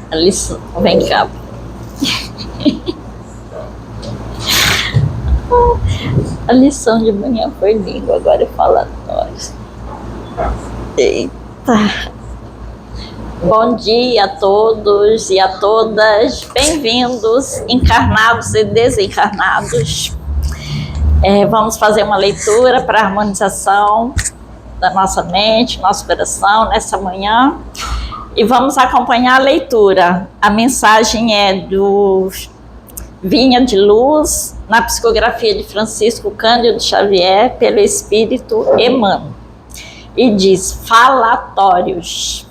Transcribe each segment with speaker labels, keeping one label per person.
Speaker 1: A lição, vem cá. A lição de manhã foi língua, agora é falatório. Eita! Bom dia a todos e a todas, bem-vindos, encarnados e desencarnados. Vamos fazer uma leitura para a harmonização da nossa mente, nosso coração nessa manhã. E vamos acompanhar a leitura. A mensagem é do Vinha de Luz, na psicografia de Francisco Cândido Xavier, pelo Espírito Emmanuel. E diz: falatórios.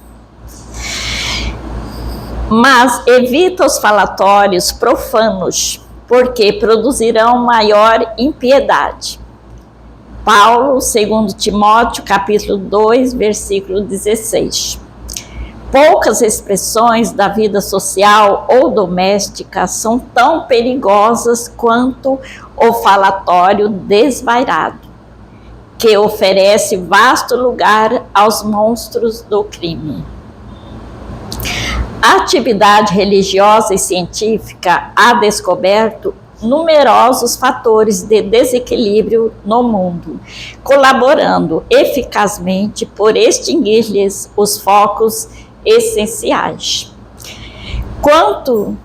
Speaker 1: Mas evita os falatórios profanos, porque produzirão maior impiedade. Paulo, 2 Timóteo, capítulo 2, versículo 16. Poucas expressões da vida social ou doméstica são tão perigosas quanto o falatório desvairado, que oferece vasto lugar aos monstros do crime. A atividade religiosa e científica ha descoberto numerosos fatores de desequilíbrio no mundo, colaborando eficazmente por extinguir-lhes os focos essenciais. Quanto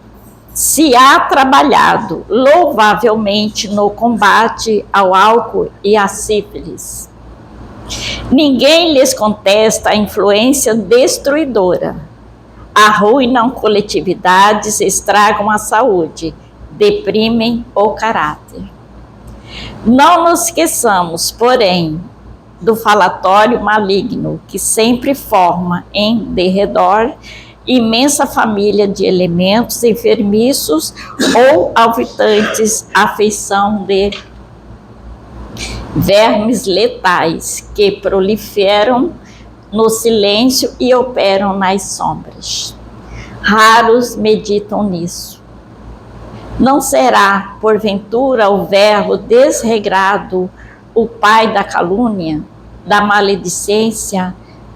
Speaker 1: se há trabalhado louvavelmente no combate ao álcool e à sífilis, ninguém lhes contesta a influência destruidora. Arruinam coletividades, estragam a saúde, deprimem o caráter. Não nos esqueçamos, porém, do falatório maligno que sempre forma em derredor imensa família de elementos enfermiços ou alvitantes à feição de vermes letais que proliferam no silêncio e operam nas sombras. Raros meditam nisso. Não será, porventura, o verbo desregrado o pai da calúnia, da maledicência,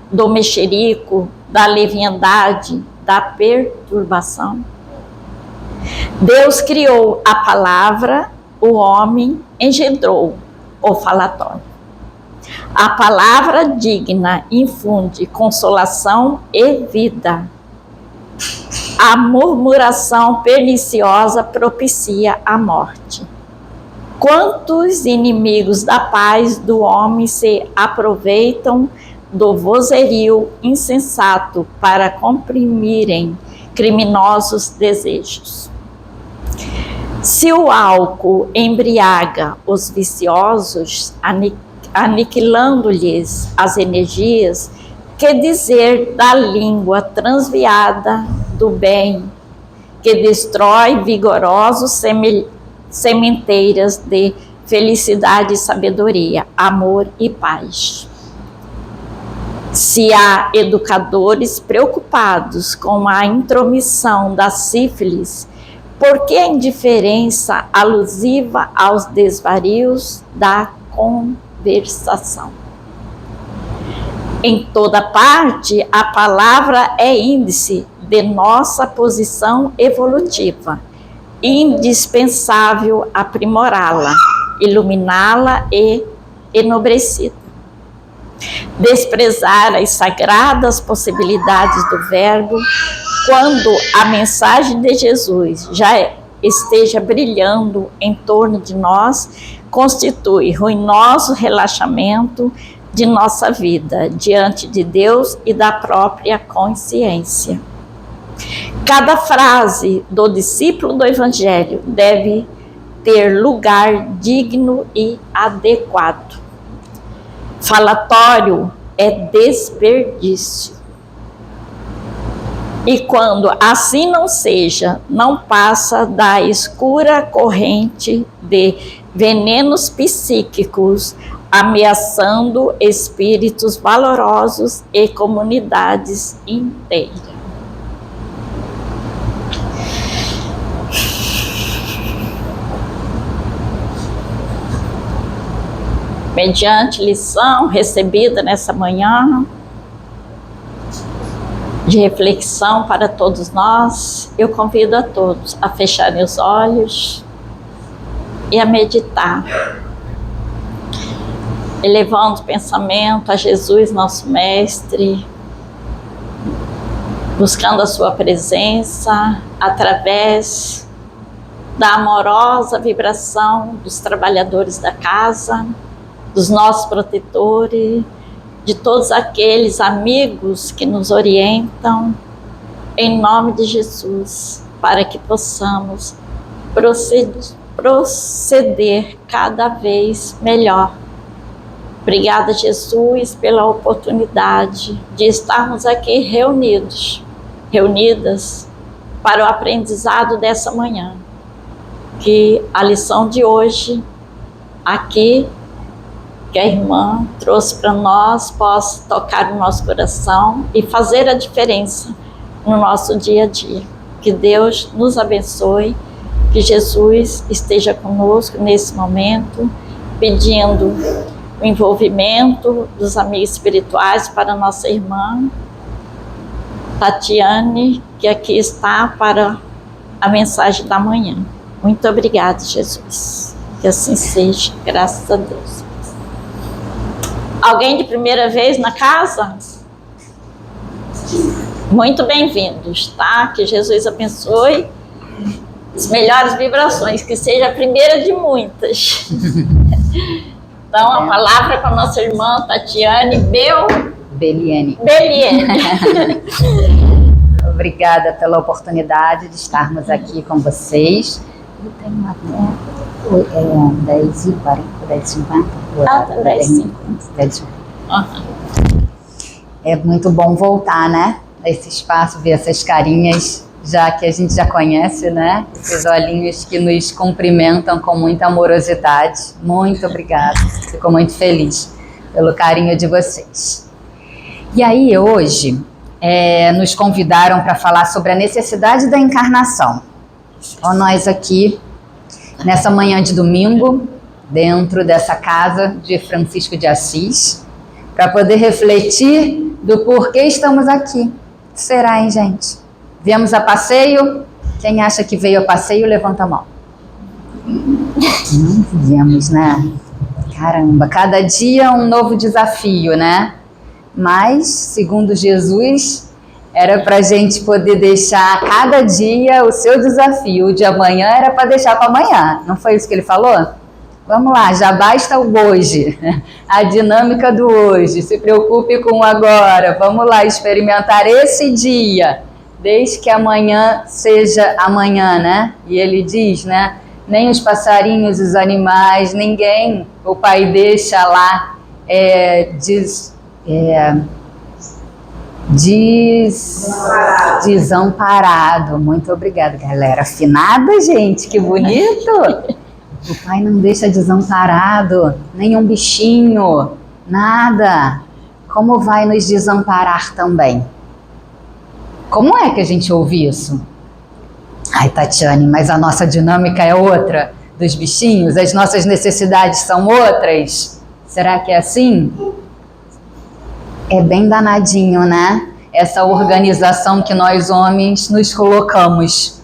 Speaker 1: do mexerico, da leviandade, da perturbação? Deus criou a palavra, o homem engendrou o falatório. A palavra digna infunde consolação e vida. A murmuração perniciosa propicia a morte. Quantos inimigos da paz do homem se aproveitam do vozerio insensato para comprimirem criminosos desejos? Se o álcool embriaga os viciosos, aniquilando-lhes as energias, que dizer da língua transviada do bem, que destrói vigorosos sementeiras de felicidade e sabedoria, amor e paz? Se há educadores preocupados com a intromissão da sífilis, por que a indiferença alusiva aos desvarios da conversação? Em toda parte, a palavra é índice de nossa posição evolutiva, indispensável aprimorá-la, iluminá-la e enobrecida. Desprezar as sagradas possibilidades do verbo, quando a mensagem de Jesus já esteja brilhando em torno de nós, constitui ruinoso relaxamento de nossa vida diante de Deus e da própria consciência. Cada frase do discípulo do Evangelho deve ter lugar digno e adequado. Falatório é desperdício. E quando assim não seja, não passa da escura corrente de venenos psíquicos, ameaçando espíritos valorosos e comunidades inteiras. Mediante lição recebida nessa manhã de reflexão para todos nós. Eu convido a todos a fecharem os olhos e a meditar, elevando o pensamento a Jesus, nosso Mestre, buscando a sua presença através da amorosa vibração dos trabalhadores da casa, dos nossos protetores, de todos aqueles amigos que nos orientam, em nome de Jesus, para que possamos proceder cada vez melhor. Obrigada, Jesus, pela oportunidade de estarmos aqui reunidas para o aprendizado dessa manhã. Que a lição de hoje, aqui, que a irmã trouxe para nós, possa tocar no nosso coração e fazer a diferença no nosso dia a dia. Que Deus nos abençoe, que Jesus esteja conosco nesse momento, pedindo o envolvimento dos amigos espirituais para a nossa irmã Tatiane, que aqui está para a mensagem da manhã. Muito obrigada, Jesus. Que assim seja, graças a Deus. Alguém de primeira vez na casa? Muito bem-vindos, tá? Que Jesus abençoe as melhores vibrações, que seja a primeira de muitas. Então, a palavra com a nossa irmã Tatiane
Speaker 2: Beliene. Obrigada pela oportunidade de estarmos aqui com vocês. Eu tenho uma 10h40, 10h50. 10h50. É muito bom voltar, né? Nesse espaço, ver essas carinhas, já que a gente já conhece, né? Esses olhinhos que nos cumprimentam com muita amorosidade. Muito obrigada. Fico muito feliz pelo carinho de vocês. E aí, hoje, nos convidaram para falar sobre a necessidade da encarnação. Então, nós aqui, nessa manhã de domingo, dentro dessa casa de Francisco de Assis, para poder refletir do porquê estamos aqui. O que será, hein, gente? Viemos a passeio? Quem acha que veio a passeio, levanta a mão. Não viemos, né? Caramba, cada dia um novo desafio, né? Mas, segundo Jesus, era para a gente poder deixar cada dia o seu desafio. O de amanhã era para deixar para amanhã. Não foi isso que ele falou? Vamos lá, já basta o hoje, a dinâmica do hoje. Se preocupe com o agora. Vamos lá experimentar esse dia, desde que amanhã seja amanhã, né? E ele diz, né? Nem os passarinhos, os animais, ninguém, o Pai deixa lá, desamparado. Muito obrigada, galera. Afinada, gente, que bonito! O Pai não deixa desamparado, nenhum bichinho, nada. Como vai nos desamparar também? Como é que a gente ouve isso? Ai, Tatiane, mas a nossa dinâmica é outra dos bichinhos, as nossas necessidades são outras. Será que é assim? É bem danadinho, né? Essa organização que nós homens nos colocamos.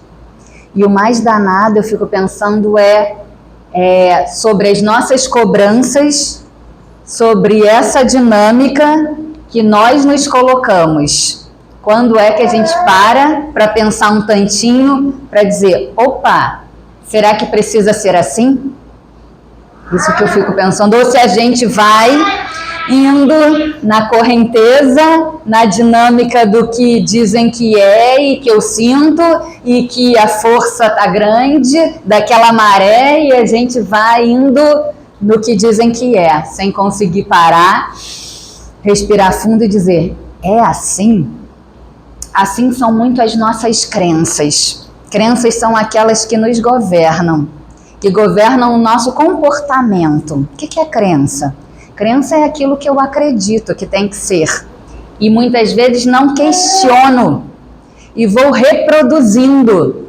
Speaker 2: E o mais danado, eu fico pensando, sobre as nossas cobranças, sobre essa dinâmica que nós nos colocamos. Quando é que a gente para pensar um tantinho, para dizer, opa, será que precisa ser assim? Isso que eu fico pensando. Ou se a gente vai indo na correnteza, na dinâmica do que dizem que é e que eu sinto, e que a força tá grande, daquela maré, e a gente vai indo no que dizem que é, sem conseguir parar, respirar fundo e dizer, é assim? Assim são muito as nossas crenças. Crenças são aquelas que nos governam, que governam o nosso comportamento. O que é crença? Crença é aquilo que eu acredito que tem que ser. E muitas vezes não questiono. E vou reproduzindo,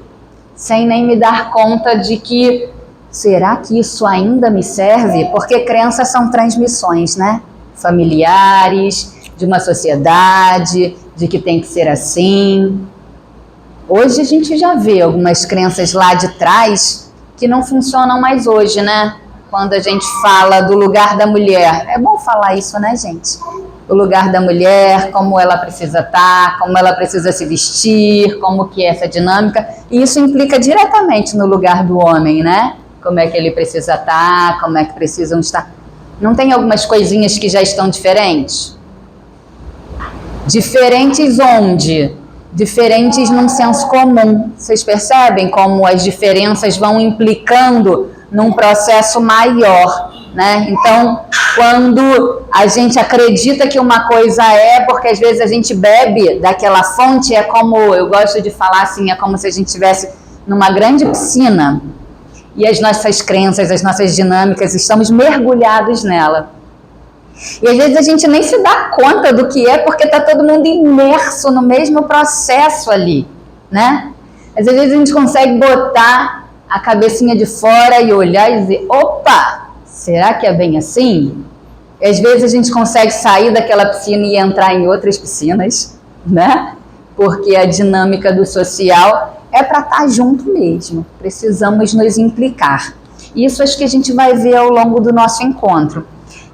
Speaker 2: sem nem me dar conta de que, será que isso ainda me serve? Porque crenças são transmissões, né? Familiares, de uma sociedade, de que tem que ser assim. Hoje a gente já vê algumas crenças lá de trás que não funcionam mais hoje, né? Quando a gente fala do lugar da mulher. É bom falar isso, né, gente? O lugar da mulher, como ela precisa estar, como ela precisa se vestir, como que é essa dinâmica. E isso implica diretamente no lugar do homem, né? Como é que ele precisa estar, como é que precisam estar. Não tem algumas coisinhas que já estão diferentes? Diferentes onde? Diferentes num senso comum. Vocês percebem como as diferenças vão implicando num processo maior, né? Então, quando a gente acredita que uma coisa é, porque às vezes a gente bebe daquela fonte, é como, eu gosto de falar assim, é como se a gente estivesse numa grande piscina e as nossas crenças, as nossas dinâmicas, estamos mergulhados nela. E às vezes a gente nem se dá conta do que é, porque está todo mundo imerso no mesmo processo ali, né? Às vezes a gente consegue botar a cabecinha de fora e olhar e dizer, opa, será que é bem assim? E às vezes a gente consegue sair daquela piscina e entrar em outras piscinas, né? Porque a dinâmica do social é para estar junto mesmo, precisamos nos implicar. Isso acho que a gente vai ver ao longo do nosso encontro.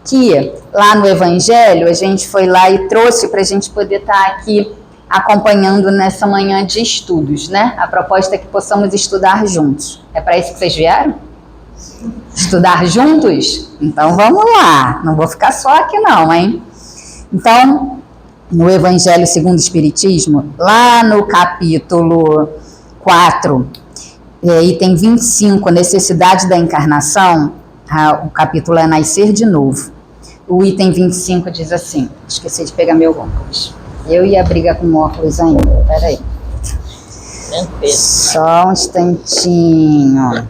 Speaker 2: Que lá no Evangelho a gente foi lá e trouxe para a gente poder estar aqui acompanhando nessa manhã de estudos, né? A proposta é que possamos estudar juntos. É para isso que vocês vieram? Estudar juntos? Então vamos lá, não vou ficar só aqui não, hein? Então, no Evangelho segundo o Espiritismo, lá no capítulo 4, item 25, necessidade da encarnação, o capítulo é Nascer de Novo. O item 25 diz assim, esqueci de pegar meu óculos. Eu ia brigar com o óculos ainda, peraí. Só um instantinho.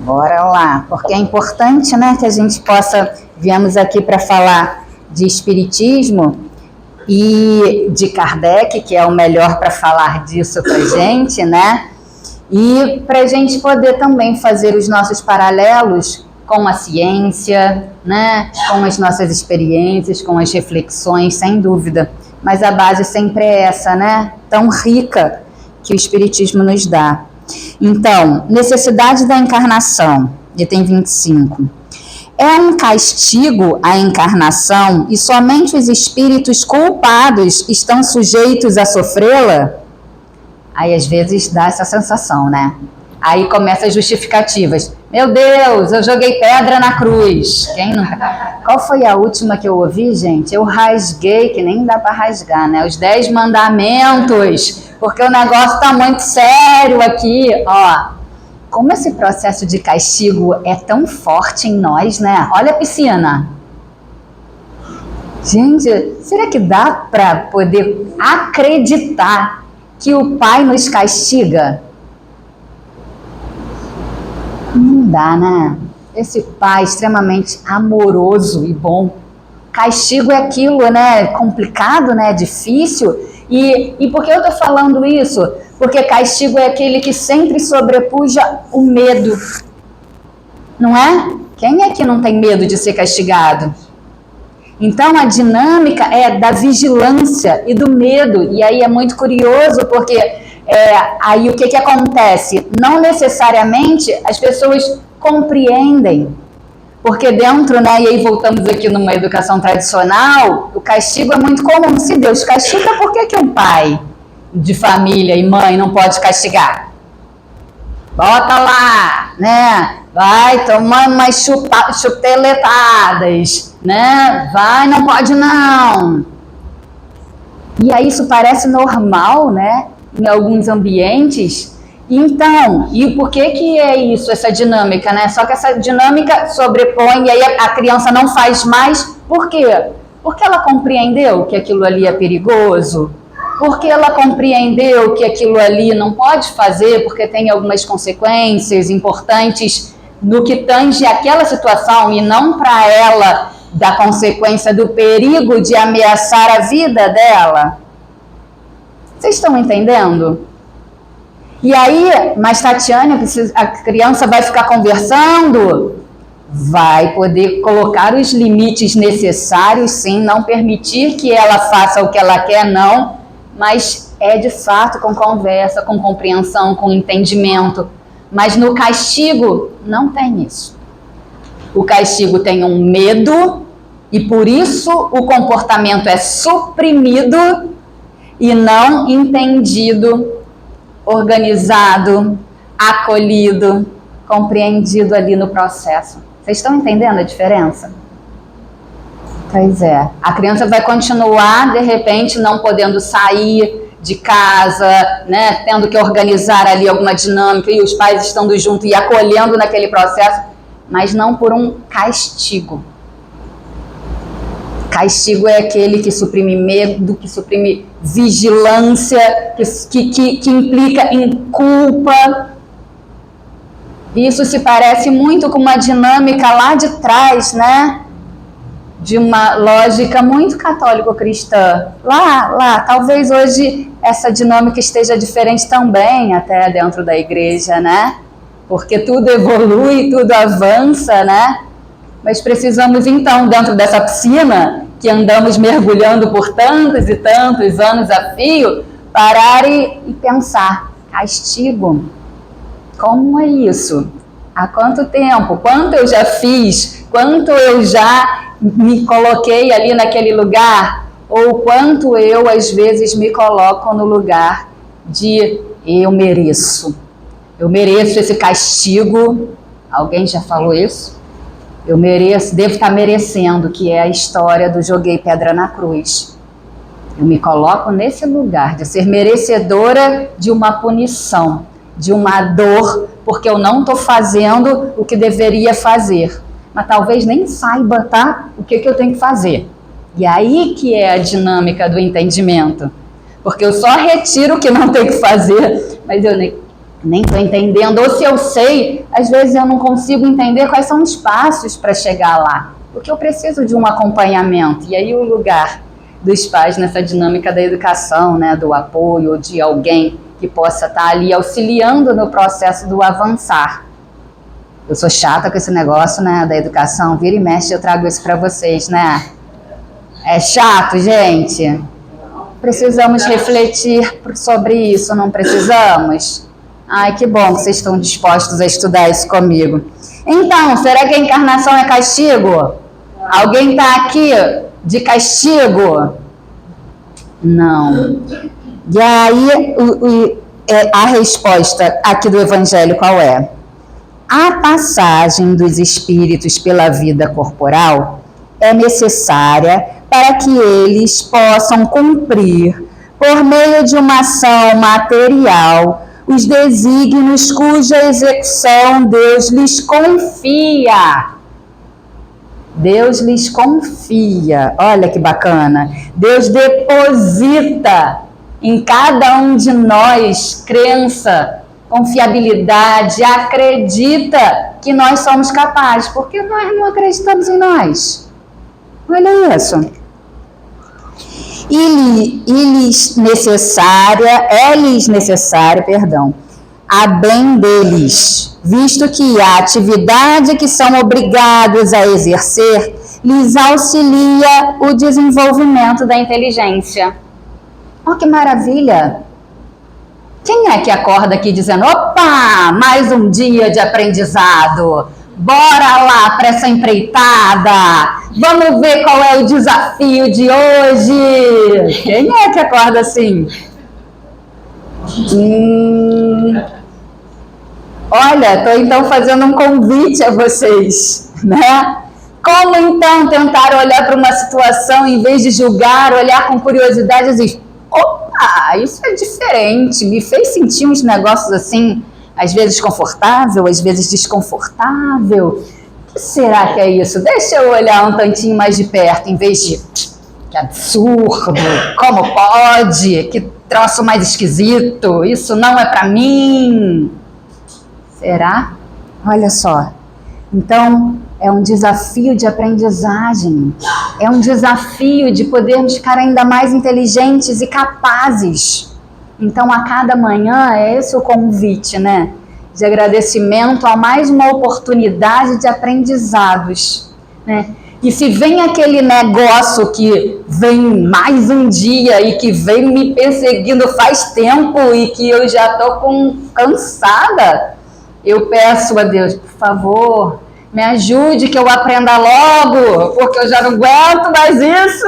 Speaker 2: Bora lá, porque é importante, né, que a gente possa, viemos aqui para falar de espiritismo e de Kardec, que é o melhor para falar disso para a gente, né, e para a gente poder também fazer os nossos paralelos com a ciência, né, com as nossas experiências, com as reflexões, sem dúvida. Mas a base sempre é essa, né, tão rica que o Espiritismo nos dá. Então, necessidade da encarnação, item 25. É um castigo a encarnação e somente os espíritos culpados estão sujeitos a sofrê-la? Aí às vezes dá essa sensação, né? Aí começam as justificativas. Meu Deus, eu joguei pedra na cruz. Quem nunca? Qual foi a última que eu ouvi, gente? Eu rasguei, que nem dá para rasgar, né? Os 10 mandamentos, porque o negócio tá muito sério aqui. Ó, como esse processo de castigo é tão forte em nós, né? Olha a piscina. Gente, será que dá para poder acreditar que o Pai nos castiga? Não dá, né? Esse Pai extremamente amoroso e bom. Castigo é aquilo, né? Complicado, né? Difícil. E por que eu tô falando isso? Porque castigo é aquele que sempre sobrepuja o medo. Não é? Quem é que não tem medo de ser castigado? Então a dinâmica é da vigilância e do medo. E aí é muito curioso porque aí o que acontece? Não necessariamente as pessoas compreendem. Porque dentro, né, e aí voltamos aqui numa educação tradicional, o castigo é muito comum. Se Deus castiga, por que um pai de família e mãe não pode castigar? Bota lá, né? Vai tomar umas chuteletadas, né? Vai, não pode não. E aí isso parece normal, né? Em alguns ambientes. Então, e por que é isso, essa dinâmica, né? Só que essa dinâmica sobrepõe e aí a criança não faz mais. Por quê? Porque ela compreendeu que aquilo ali é perigoso. Porque ela compreendeu que aquilo ali não pode fazer porque tem algumas consequências importantes no que tange aquela situação e não para ela da consequência do perigo de ameaçar a vida dela. Vocês estão entendendo? E aí, mas Tatiana, a criança vai ficar conversando? vai poder colocar os limites necessários, sim, não permitir que ela faça o que ela quer, não, mas é de fato com conversa, com compreensão, com entendimento. Mas no castigo não tem isso. O castigo tem um medo e por isso o comportamento é suprimido e não entendido, organizado, acolhido, compreendido ali no processo. Vocês estão entendendo a diferença? Pois é. A criança vai continuar, de repente, não podendo sair de casa, né, tendo que organizar ali alguma dinâmica e os pais estando junto e acolhendo naquele processo, mas não por um castigo. Castigo é aquele que suprime medo, que suprime vigilância, que implica em culpa. Isso se parece muito com uma dinâmica lá de trás, né? De uma lógica muito católico-cristã. Lá, talvez hoje essa dinâmica esteja diferente também, até dentro da igreja, né? Porque tudo evolui, tudo avança, né? Mas precisamos então, dentro dessa piscina, que andamos mergulhando por tantos e tantos anos a fio, parar e pensar, castigo, como é isso? Há quanto tempo? Quanto eu já fiz? Quanto eu já me coloquei ali naquele lugar? Ou quanto eu, às vezes, me coloco no lugar de eu mereço esse castigo. Alguém já falou isso? Eu mereço, devo estar merecendo, que é a história do joguei pedra na cruz. Eu me coloco nesse lugar de ser merecedora de uma punição, de uma dor, porque eu não estou fazendo o que deveria fazer. Mas talvez nem saiba, tá? O que eu tenho que fazer. E aí que é a dinâmica do entendimento. Porque eu só retiro o que não tenho que fazer, mas eu nem estou entendendo. Ou se eu sei, às vezes eu não consigo entender quais são os passos para chegar lá. Porque eu preciso de um acompanhamento. E aí o lugar dos pais nessa dinâmica da educação, né, do apoio, de alguém que possa estar ali auxiliando no processo do avançar. Eu sou chata com esse negócio, né, da educação, vira e mexe, eu trago isso para vocês, né? É chato, gente? Precisamos refletir sobre isso, não precisamos? Ai, que bom que vocês estão dispostos a estudar isso comigo. Então, será que a encarnação é castigo? Alguém está aqui de castigo? Não. E aí, a resposta aqui do Evangelho qual é? A passagem dos espíritos pela vida corporal é necessária para que eles possam cumprir, por meio de uma ação material, os desígnios cuja execução Deus lhes confia. Deus lhes confia. Olha que bacana. Deus deposita em cada um de nós crença, confiabilidade, acredita que nós somos capazes, porque nós não acreditamos em nós. Olha isso. É-lhes necessário, a bem deles, visto que a atividade que são obrigados a exercer lhes auxilia o desenvolvimento da inteligência. Oh, que maravilha! Quem é que acorda aqui dizendo, opa, mais um dia de aprendizado, bora lá para essa empreitada, vamos ver qual é o desafio de hoje? Quem é que acorda assim? Olha, estou então fazendo um convite a vocês, né? Como então tentar olhar para uma situação, em vez de julgar, olhar com curiosidade e dizer, opa, isso é diferente, me fez sentir uns negócios assim, às vezes confortável, às vezes desconfortável. O que será que é isso? Deixa eu olhar um tantinho mais de perto, em vez de, que absurdo, como pode, que troço mais esquisito, isso não é para mim. Será? Olha só. Então, é um desafio de aprendizagem, é um desafio de podermos ficar ainda mais inteligentes e capazes. Então, a cada manhã, é esse o convite, né? de agradecimento a mais uma oportunidade de aprendizados, né? E se vem aquele negócio que vem mais um dia e que vem me perseguindo faz tempo e que eu já estou cansada, eu peço a Deus, por favor, me ajude que eu aprenda logo, porque eu já não aguento mais isso.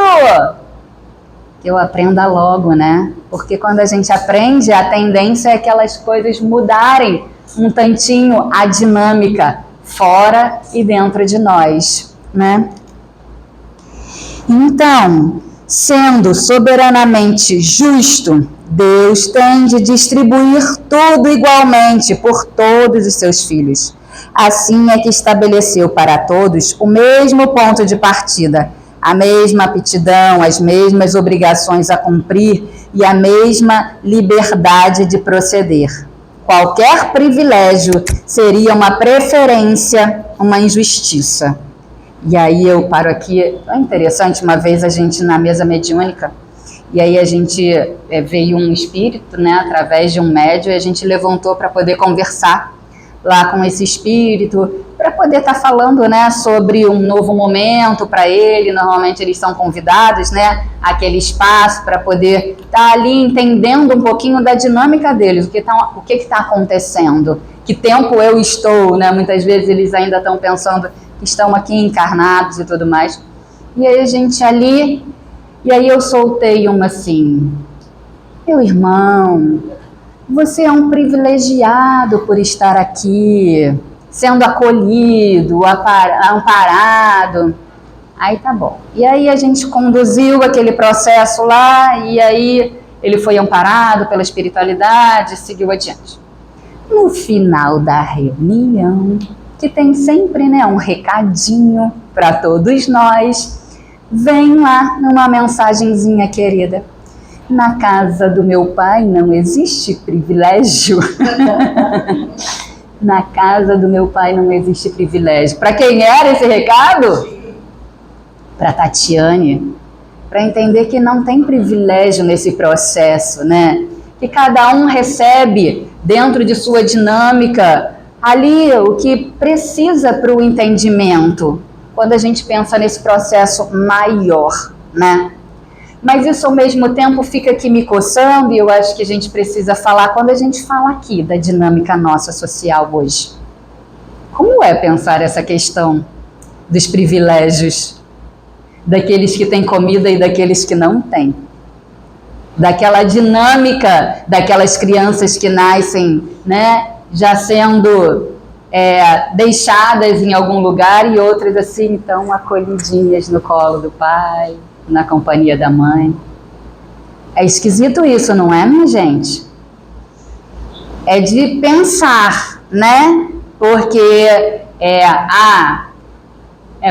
Speaker 2: Que eu aprenda logo, né? Porque quando a gente aprende, a tendência é aquelas coisas mudarem um tantinho a dinâmica fora e dentro de nós, né? Então, sendo soberanamente justo, Deus tem de distribuir tudo igualmente por todos os seus filhos. Assim é que estabeleceu para todos o mesmo ponto de partida, a mesma aptidão, as mesmas obrigações a cumprir e a mesma liberdade de proceder. Qualquer privilégio seria uma preferência, uma injustiça. E aí eu paro aqui, é interessante, uma vez a gente na mesa mediúnica, e aí a gente veio um espírito, né, através de um médium, e a gente levantou para poder conversar lá com esse espírito, para poder estar falando, né, sobre um novo momento para ele. Normalmente eles são convidados, né, àquele espaço para poder estar ali entendendo um pouquinho da dinâmica deles, o que está acontecendo, que tempo eu estou, né, muitas vezes eles ainda estão pensando que estão aqui encarnados e tudo mais. E aí a gente ali, e aí eu soltei uma assim, meu irmão, você é um privilegiado por estar aqui, sendo acolhido, amparado. Aí tá bom. E aí a gente conduziu aquele processo lá, e aí ele foi amparado pela espiritualidade, seguiu adiante. No final da reunião, que tem sempre, né, um recadinho para todos nós, vem lá numa mensagenzinha querida. Na casa do meu pai não existe privilégio. Na casa do meu pai não existe privilégio. Para quem era esse recado? Para Tatiane. Para entender que não tem privilégio nesse processo, né? Que cada um recebe dentro de sua dinâmica ali o que precisa para o entendimento, quando a gente pensa nesse processo maior, né? Mas isso ao mesmo tempo fica aqui me coçando, e eu acho que a gente precisa falar quando a gente fala aqui da dinâmica nossa social hoje. Como é pensar essa questão dos privilégios, daqueles que têm comida e daqueles que não têm? Daquela dinâmica daquelas crianças que nascem, né, já sendo deixadas em algum lugar, e outras assim, então acolhidinhas no colo do pai, na companhia da mãe. É esquisito isso, não é, minha gente? É de pensar, né? Porque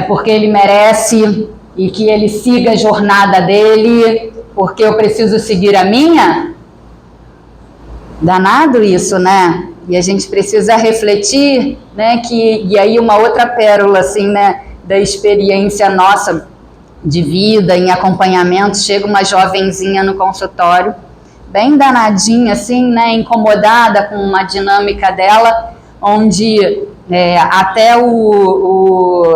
Speaker 2: porque ele merece e que ele siga a jornada dele, porque eu preciso seguir a minha? Danado isso, né? E a gente precisa refletir, né? E aí uma outra pérola, assim, né, da experiência nossa de vida, em acompanhamento, chega uma jovenzinha no consultório, bem danadinha, assim, né, incomodada com uma dinâmica dela, onde até o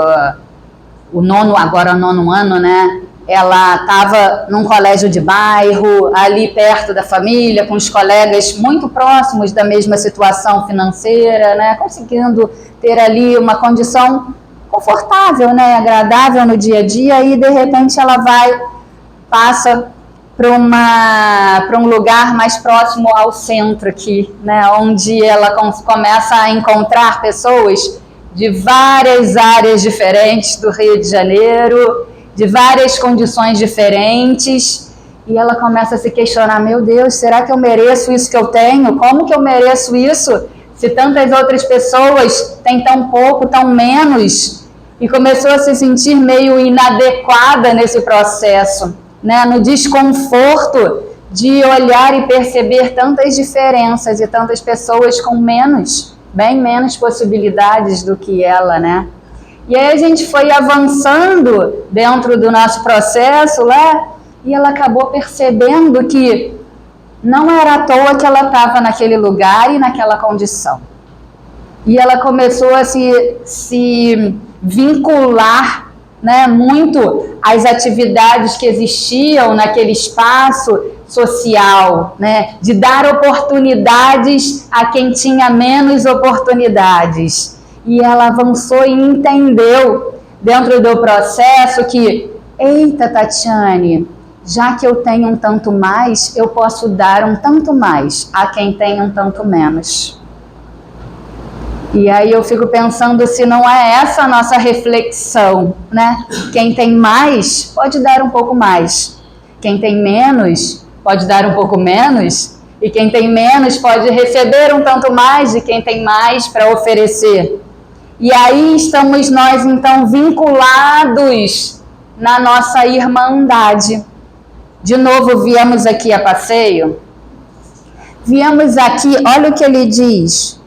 Speaker 2: nono ano, né, ela estava num colégio de bairro, ali perto da família, com os colegas muito próximos da mesma situação financeira, né, conseguindo ter ali uma condição confortável, né, agradável no dia a dia, e de repente ela passa para um lugar mais próximo ao centro aqui, né, onde ela começa a encontrar pessoas de várias áreas diferentes do Rio de Janeiro, de várias condições diferentes, e ela começa a se questionar, meu Deus, será que eu mereço isso que eu tenho? Como que eu mereço isso? Se tantas outras pessoas têm tão pouco, tão menos, e começou a se sentir meio inadequada nesse processo, né? No desconforto de olhar e perceber tantas diferenças e tantas pessoas com bem menos possibilidades do que ela, né? E aí a gente foi avançando dentro do nosso processo lá, e ela acabou percebendo que não era à toa que ela estava naquele lugar e naquela condição. E ela começou a se vincular, né, muito às atividades que existiam naquele espaço social, né, de dar oportunidades a quem tinha menos oportunidades. E ela avançou e entendeu dentro do processo que, eita, Tatiane, já que eu tenho um tanto mais, eu posso dar um tanto mais a quem tem um tanto menos. E aí eu fico pensando se não é essa a nossa reflexão, né? Quem tem mais pode dar um pouco mais. Quem tem menos pode dar um pouco menos. E quem tem menos pode receber um tanto mais de quem tem mais para oferecer. E aí estamos nós então vinculados na nossa irmandade. De novo, viemos aqui a passeio. Viemos aqui, olha o que ele diz.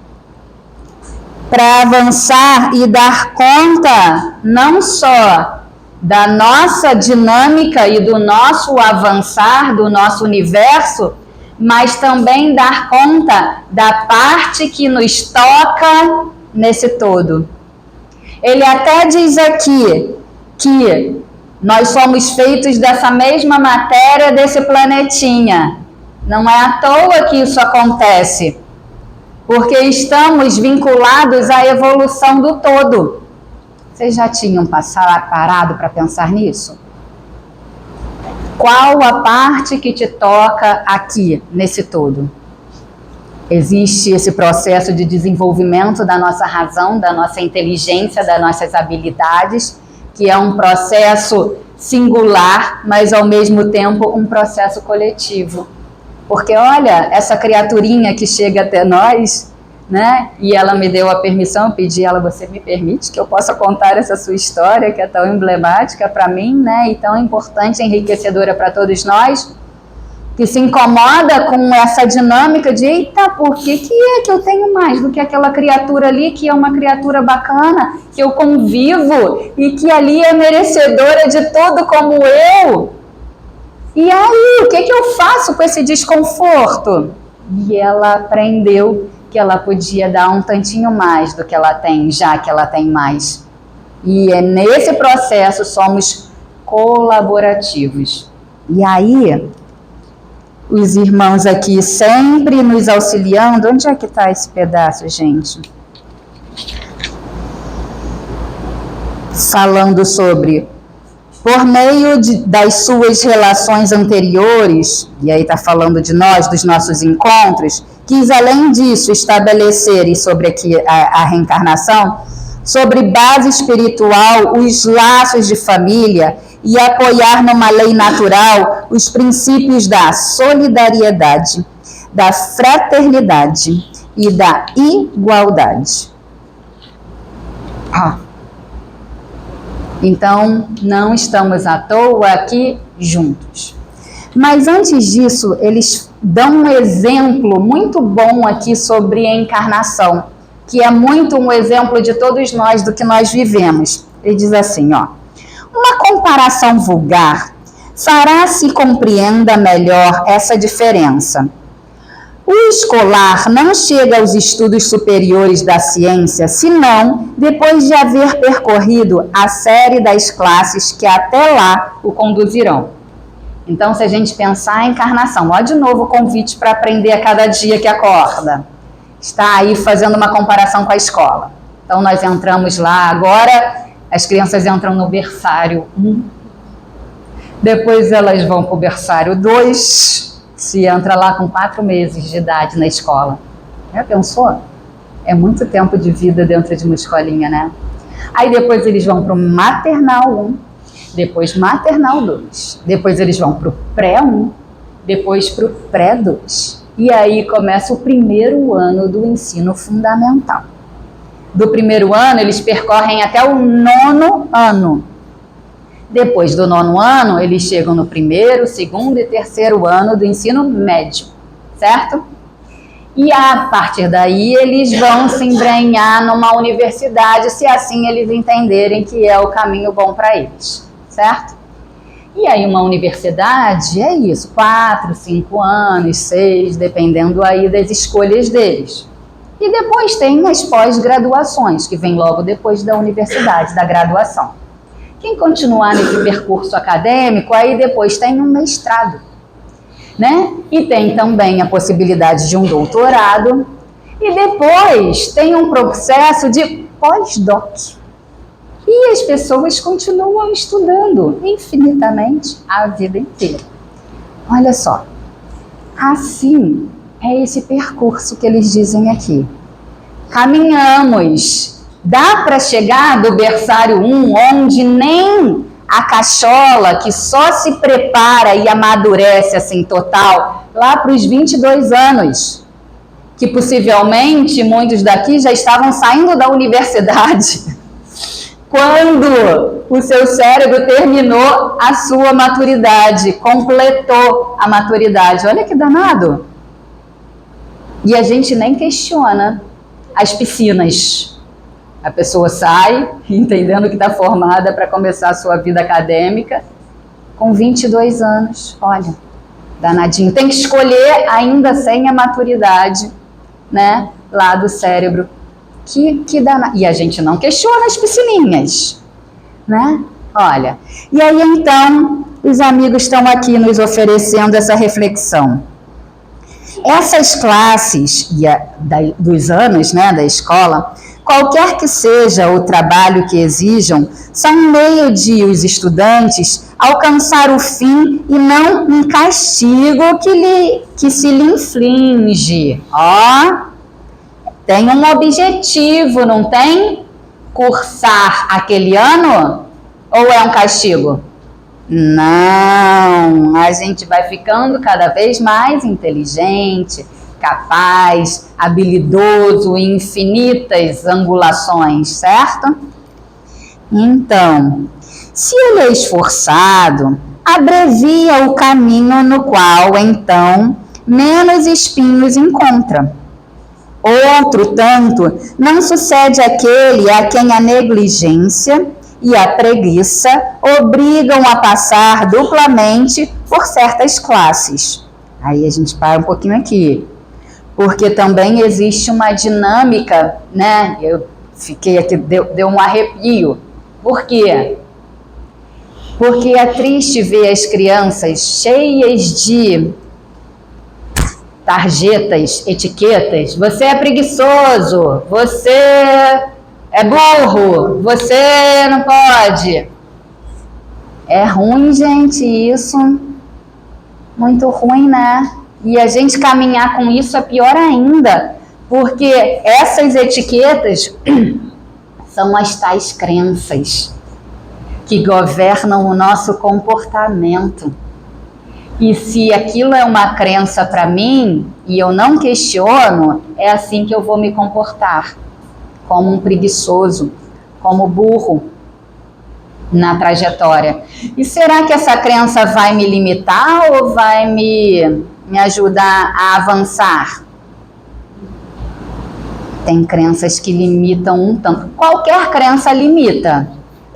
Speaker 2: Para avançar e dar conta não só da nossa dinâmica e do nosso avançar, do nosso universo, mas também dar conta da parte que nos toca nesse todo. Ele até diz aqui que nós somos feitos dessa mesma matéria desse planetinha. Não é à toa que isso acontece. Porque estamos vinculados à evolução do todo. Vocês já tinham parado para pensar nisso? Qual a parte que te toca aqui, nesse todo? Existe esse processo de desenvolvimento da nossa razão, da nossa inteligência, das nossas habilidades, que é um processo singular, mas ao mesmo tempo um processo coletivo. Porque olha, essa criaturinha que chega até nós, né? E ela me deu a permissão, eu pedi ela, você me permite que eu possa contar essa sua história, que é tão emblemática para mim, né? E tão importante, enriquecedora para todos nós, que se incomoda com essa dinâmica de, eita, por que é que eu tenho mais do que aquela criatura ali, que é uma criatura bacana, que eu convivo e que ali é merecedora de tudo como eu? E aí, o que eu faço com esse desconforto? E ela aprendeu que ela podia dar um tantinho mais do que ela tem, já que ela tem mais. E é nesse processo somos colaborativos. E aí, os irmãos aqui sempre nos auxiliando. Onde é que está esse pedaço, gente? Falando sobre... Por meio das suas relações anteriores, e aí está falando de nós, dos nossos encontros, quis além disso estabelecer, e sobre aqui a reencarnação, sobre base espiritual, os laços de família e apoiar numa lei natural os princípios da solidariedade, da fraternidade e da igualdade. Então, não estamos à toa aqui juntos. Mas antes disso, eles dão um exemplo muito bom aqui sobre a encarnação, que é muito um exemplo de todos nós, do que nós vivemos. Ele diz assim, ó, uma comparação vulgar fará se compreenda melhor essa diferença. O escolar não chega aos estudos superiores da ciência, senão depois de haver percorrido a série das classes que até lá o conduzirão. Então, se a gente pensar a encarnação, ó, de novo o convite para aprender a cada dia que acorda. Está aí fazendo uma comparação com a escola. Então, nós entramos lá agora, as crianças entram no berçário 1, depois elas vão para o berçário 2, se entra lá com 4 meses de idade na escola. Já pensou? É muito tempo de vida dentro de uma escolinha, né? Aí depois eles vão para o maternal 1, depois maternal 2, depois eles vão para o pré 1, depois para o pré 2. E aí começa o primeiro ano do ensino fundamental. Do primeiro ano eles percorrem até o 9º ano. Depois do 9º ano, eles chegam no 1º, 2º e 3º ano do ensino médio, certo? E a partir daí eles vão se embrenhar numa universidade, se assim eles entenderem que é o caminho bom para eles, certo? E aí uma universidade é isso, 4, 5 anos, 6, dependendo aí das escolhas deles. E depois tem as pós-graduações, que vem logo depois da universidade, da graduação. Quem continuar nesse percurso acadêmico, aí depois tem um mestrado, né? E tem também a possibilidade de um doutorado. E depois tem um processo de pós-doc. E as pessoas continuam estudando infinitamente a vida inteira. Olha só, assim é esse percurso que eles dizem aqui. Caminhamos. Dá para chegar do berçário 1, onde nem a cachola, que só se prepara e amadurece assim total, lá para os 22 anos. Que possivelmente muitos daqui já estavam saindo da universidade quando o seu cérebro terminou a sua maturidade, completou a maturidade. Olha que danado! E a gente nem questiona as piscinas. A pessoa sai, entendendo que está formada para começar a sua vida acadêmica, com 22 anos. Olha, danadinho. Tem que escolher ainda sem a maturidade, né, lá do cérebro. Que danado. E a gente não questiona as piscininhas, né? Olha, e aí então, os amigos estão aqui nos oferecendo essa reflexão. Essas classes dos anos, né, da escola, qualquer que seja o trabalho que exijam, são um meio de os estudantes alcançar o fim e não um castigo que se lhe inflige. Ó, tem um objetivo, não tem? Cursar aquele ano? Ou é um castigo? Não, a gente vai ficando cada vez mais inteligente, capaz, habilidoso em infinitas angulações, certo? Então, se ele é esforçado, abrevia o caminho no qual, então, menos espinhos encontra. Outro tanto, não sucede aquele a quem a negligência e a preguiça obrigam a passar duplamente por certas classes. Aí a gente para um pouquinho aqui, porque também existe uma dinâmica, né? Eu fiquei aqui, deu um arrepio. Por quê? Porque é triste ver as crianças cheias de tarjetas, etiquetas. Você é preguiçoso, você é burro, você não pode. É ruim, gente, isso. Muito ruim, né? E a gente caminhar com isso é pior ainda, porque essas etiquetas são as tais crenças que governam o nosso comportamento. E se aquilo é uma crença para mim e eu não questiono, é assim que eu vou me comportar, como um preguiçoso, como burro na trajetória. E será que essa crença vai me limitar ou vai me ajudar a avançar? Tem crenças que limitam um tanto. Qualquer crença limita,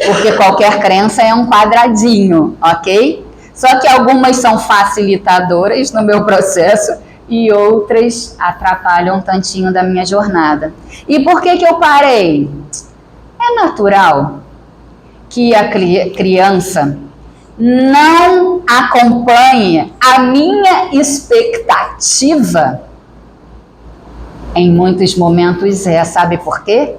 Speaker 2: porque qualquer crença é um quadradinho, ok? Só que algumas são facilitadoras no meu processo e outras atrapalham um tantinho da minha jornada. E por que eu parei? É natural que a criança não acompanhe a minha expectativa. Em muitos momentos sabe por quê?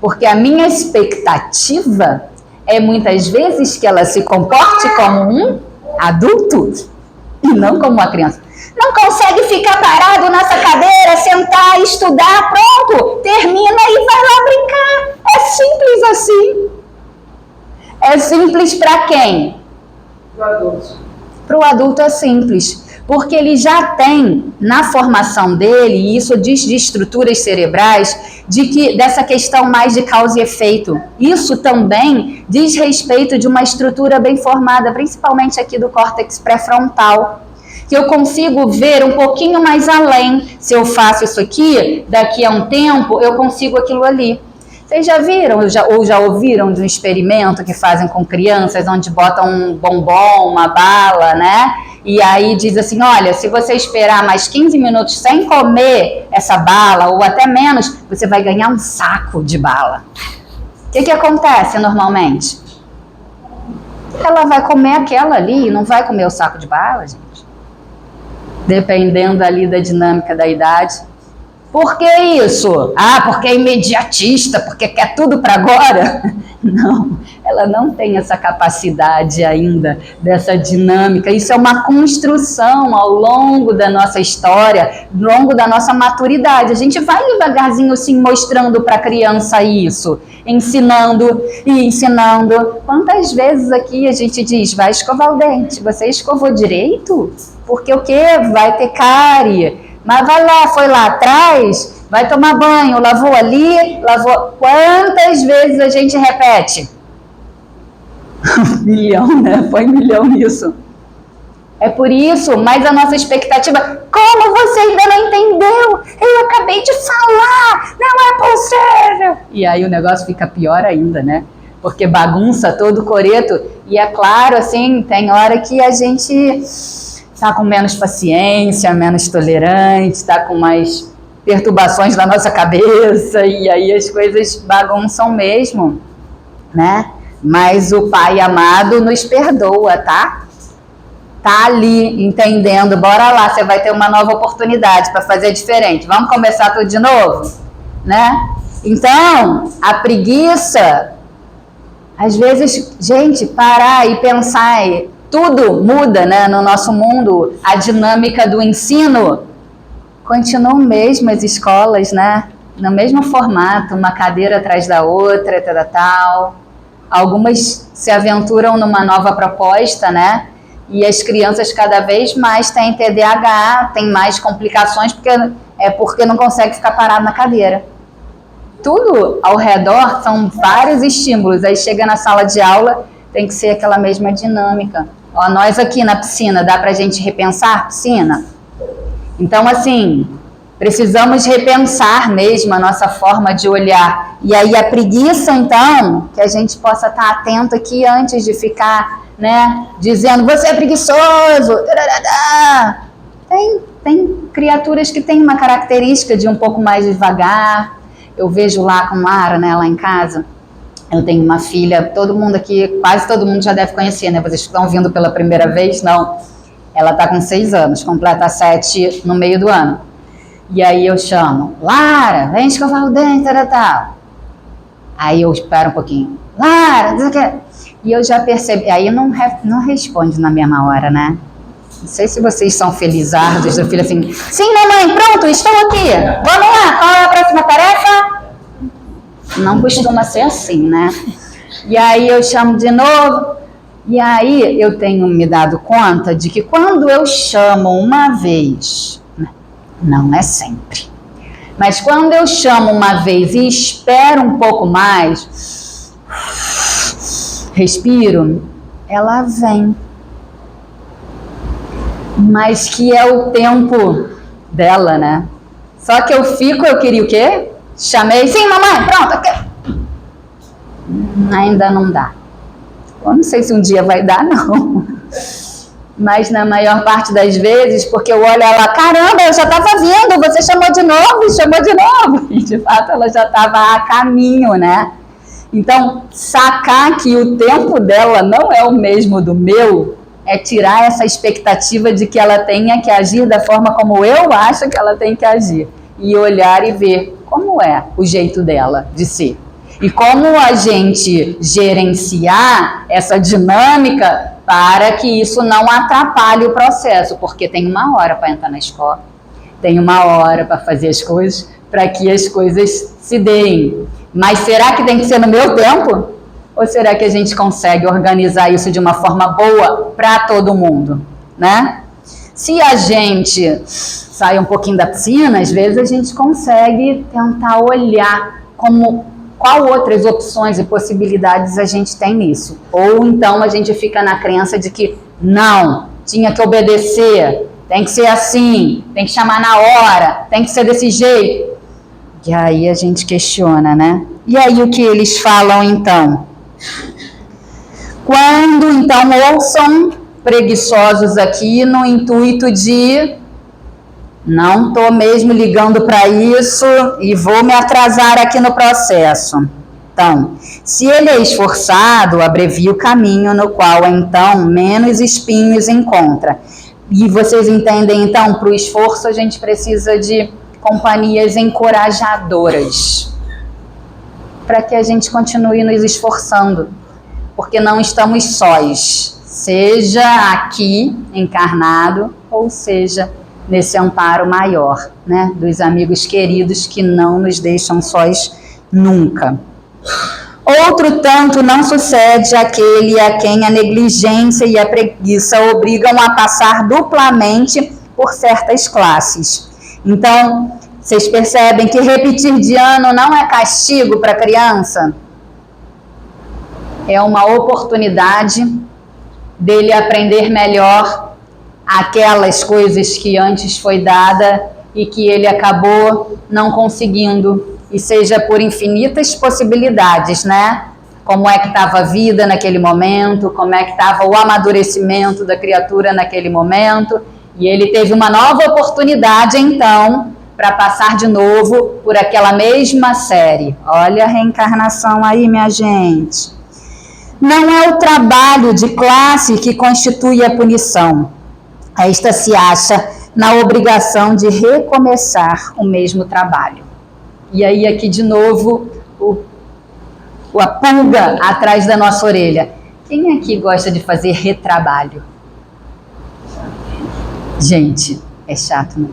Speaker 2: Porque a minha expectativa é muitas vezes que ela se comporte como um adulto e não como uma criança. Não consegue ficar parado nessa cadeira, sentar, estudar, pronto, termina e vai lá brincar. É simples assim. É simples para quem? Para o adulto. Para o adulto é simples, porque ele já tem na formação dele, e isso diz de estruturas cerebrais, dessa questão mais de causa e efeito. Isso também diz respeito de uma estrutura bem formada, principalmente aqui do córtex pré-frontal, que eu consigo ver um pouquinho mais além. Se eu faço isso aqui, daqui a um tempo, eu consigo aquilo ali. Vocês já viram ou já ouviram de um experimento que fazem com crianças, onde botam um bombom, uma bala, né? E aí diz assim, olha, se você esperar mais 15 minutos sem comer essa bala, ou até menos, você vai ganhar um saco de bala. O que acontece normalmente? Ela vai comer aquela ali e não vai comer o saco de bala, gente. Dependendo ali da dinâmica da idade. Por que isso? Ah, porque é imediatista, porque quer tudo para agora? Não, ela não tem essa capacidade ainda, dessa dinâmica. Isso é uma construção ao longo da nossa história, ao longo da nossa maturidade. A gente vai devagarzinho assim mostrando para a criança isso, ensinando e ensinando. Quantas vezes aqui a gente diz, vai escovar o dente, você escovou direito? Porque o quê? Vai ter cárie. Mas vai lá, foi lá atrás, vai tomar banho, lavou ali, lavou. Quantas vezes a gente repete? 1 milhão, né? Põe 1 milhão nisso. É por isso, mas a nossa expectativa, como você ainda não entendeu? Eu acabei de falar, não é possível. E aí o negócio fica pior ainda, né? Porque bagunça todo o coreto. E é claro, assim, tem hora que a gente está com menos paciência, menos tolerante, está com mais perturbações na nossa cabeça, e aí as coisas bagunçam mesmo, né? Mas o Pai amado nos perdoa, tá? Tá ali, entendendo, bora lá, você vai ter uma nova oportunidade para fazer diferente. Vamos começar tudo de novo, né? Então, a preguiça, às vezes, gente, parar e pensar, tudo muda, né, no nosso mundo, a dinâmica do ensino continua mesmo, as escolas, né, no mesmo formato, uma cadeira atrás da outra, tal. Algumas se aventuram numa nova proposta, né, e as crianças cada vez mais têm TDAH, têm mais complicações, porque não consegue ficar parado na cadeira. Tudo ao redor são vários estímulos, aí chega na sala de aula, tem que ser aquela mesma dinâmica. Ó, nós aqui na piscina, dá pra gente repensar a piscina? Então, assim, precisamos repensar mesmo a nossa forma de olhar. E aí a preguiça, então, que a gente possa estar atento aqui antes de ficar, né, dizendo, você é preguiçoso. Tem criaturas que têm uma característica de um pouco mais devagar. Eu vejo lá com Mara, né, lá em casa. Eu tenho uma filha, todo mundo aqui, quase todo mundo já deve conhecer, né? Vocês estão vindo pela primeira vez? Não. Ela está com 6 anos, completa 7 no meio do ano. E aí eu chamo, Lara, vem escovar o dente, tal. Aí eu espero um pouquinho, Lara, não sei o quê. E eu já percebi, aí não responde na mesma hora, né? Não sei se vocês são felizardos do filho assim, sim, mamãe, pronto, estou aqui. Vamos lá, qual é a próxima tarefa? Não costuma ser assim, né? E aí eu chamo de novo, e aí eu tenho me dado conta de que quando eu chamo uma vez, não é sempre, mas quando eu chamo uma vez e espero um pouco mais, respiro, ela vem. Mas que é o tempo dela, né? Só que eu queria o quê? Chamei, sim, mamãe, pronto, aqui. Ainda não dá. Eu não sei se um dia vai dar, não. Mas na maior parte das vezes, porque eu olho ela, caramba, eu já estava vindo, você chamou de novo. E de fato ela já estava a caminho, né? Então, sacar que o tempo dela não é o mesmo do meu, é tirar essa expectativa de que ela tenha que agir da forma como eu acho que ela tem que agir. E olhar e ver como é o jeito dela de ser. E como a gente gerenciar essa dinâmica para que isso não atrapalhe o processo, porque tem uma hora para entrar na escola, tem uma hora para fazer as coisas, para que as coisas se deem. Mas será que tem que ser no meu tempo? Ou será que a gente consegue organizar isso de uma forma boa para todo mundo, né? Se a gente sai um pouquinho da piscina, às vezes a gente consegue tentar olhar qual outras opções e possibilidades a gente tem nisso. Ou então a gente fica na crença de que não, tinha que obedecer, tem que ser assim, tem que chamar na hora, tem que ser desse jeito. E aí a gente questiona, né? E aí o que eles falam então? Quando então ouçam preguiçosos aqui no intuito de não estou mesmo ligando para isso e vou me atrasar aqui no processo. Então, se ele é esforçado, abrevia o caminho no qual então menos espinhos encontra. E vocês entendem então, para o esforço a gente precisa de companhias encorajadoras para que a gente continue nos esforçando, porque não estamos sós, seja aqui encarnado ou seja nesse amparo maior, né, dos amigos queridos que não nos deixam sós nunca. Outro tanto não sucede aquele a quem a negligência e a preguiça obrigam a passar duplamente por certas classes. Então, vocês percebem que repetir de ano não é castigo para a criança? É uma oportunidade dele aprender melhor aquelas coisas que antes foi dada e que ele acabou não conseguindo, e seja por infinitas possibilidades, né? Como é que estava a vida naquele momento, como é que estava o amadurecimento da criatura naquele momento, e ele teve uma nova oportunidade, então, para passar de novo por aquela mesma série. Olha a reencarnação aí, minha gente. Não é o trabalho de classe que constitui a punição. Esta se acha na obrigação de recomeçar o mesmo trabalho. E aí aqui de novo a pulga atrás da nossa orelha. Quem aqui gosta de fazer retrabalho? Gente, é chato, né?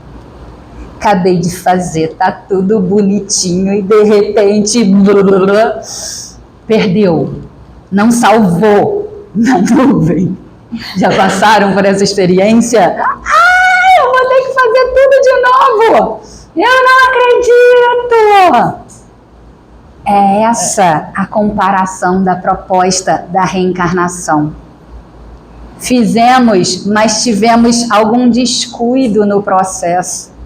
Speaker 2: Acabei de fazer, tá tudo bonitinho e de repente perdeu, não salvou na nuvem. Já passaram por essa experiência? Eu vou ter que fazer tudo de novo. Eu não acredito. É essa a comparação da proposta da reencarnação. Fizemos, mas tivemos algum descuido no processo.